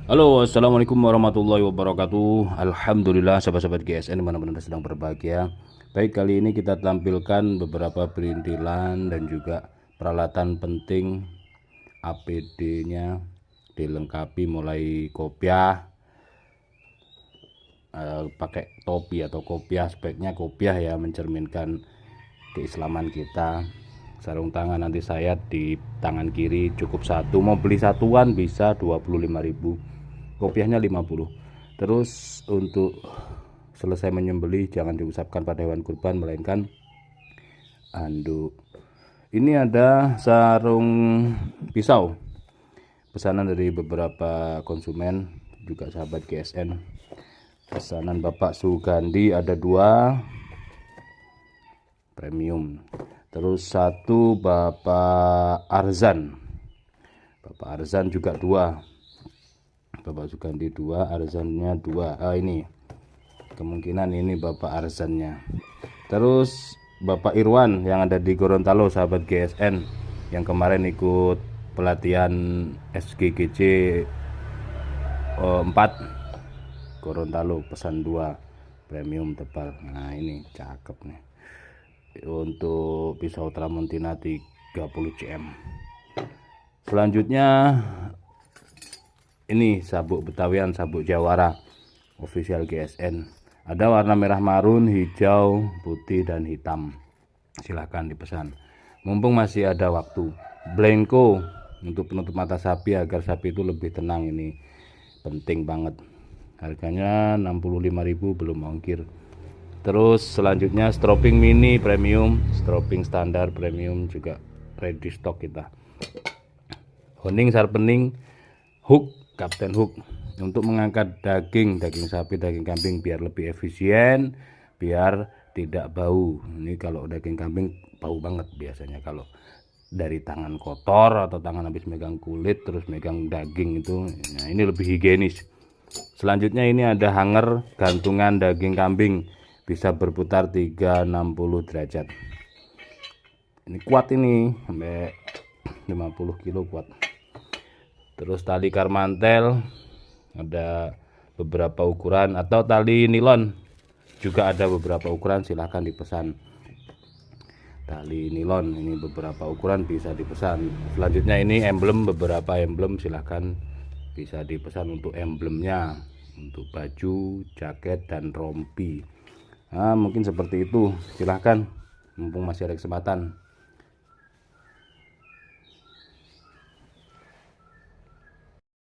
Halo, assalamualaikum warahmatullahi wabarakatuh. Alhamdulillah, sahabat-sahabat GSN dimana-mana Anda sedang berbahagia. Baik, kali ini kita tampilkan beberapa perintilan dan juga peralatan penting APD-nya dilengkapi mulai kopiah, pakai topi atau kopiah, speknya kopiah ya, mencerminkan keislaman kita. Sarung tangan anti sayat di tangan kiri cukup satu, mau beli satuan bisa 25.000, kopiahnya 50. Terus untuk selesai menyembelih jangan diusapkan pada hewan kurban melainkan anduk. Ini ada sarung pisau pesanan dari beberapa konsumen juga sahabat GSN. Pesanan Bapak Sugandi ada 2 premium. Terus satu Bapak Arzan. Bapak Arzan juga 2. Bapak Sugandi 2, Arzannya 2. Ini kemungkinan ini Bapak Arzannya. Terus Bapak Irwan yang ada di Gorontalo, sahabat GSN, yang kemarin ikut pelatihan SGGC 4 Gorontalo, pesan 2 premium tebal. Nah ini cakep nih, untuk pisau Tramontina 30 cm. Selanjutnya ini sabuk Betawian, sabuk Jawara official GSN. Ada warna merah marun, hijau, putih dan hitam. Silahkan dipesan mumpung masih ada waktu. Blanco untuk penutup mata sapi agar sapi itu lebih tenang, ini penting banget. Harganya 65.000 belum ongkir. Terus selanjutnya stropping mini premium, stropping standar premium juga ready stock kita. Honing, sharpening, hook, Kapten Hook untuk mengangkat daging sapi, daging kambing biar lebih efisien, biar tidak bau. Ini kalau daging kambing bau banget biasanya kalau dari tangan kotor atau tangan habis megang kulit terus megang daging itu. Nah, ini lebih higienis. Selanjutnya ini ada hanger gantungan daging kambing, bisa berputar 360 derajat. Ini kuat, ini sampai 50 kilo kuat. Terus tali karmantel ada beberapa ukuran, atau tali nilon juga ada beberapa ukuran, silahkan dipesan. Tali nilon ini beberapa ukuran bisa dipesan. Selanjutnya ini emblem, beberapa emblem silahkan bisa dipesan untuk emblemnya, untuk baju, jaket dan rompi. Nah, mungkin seperti itu, silahkan mumpung masih ada kesempatan.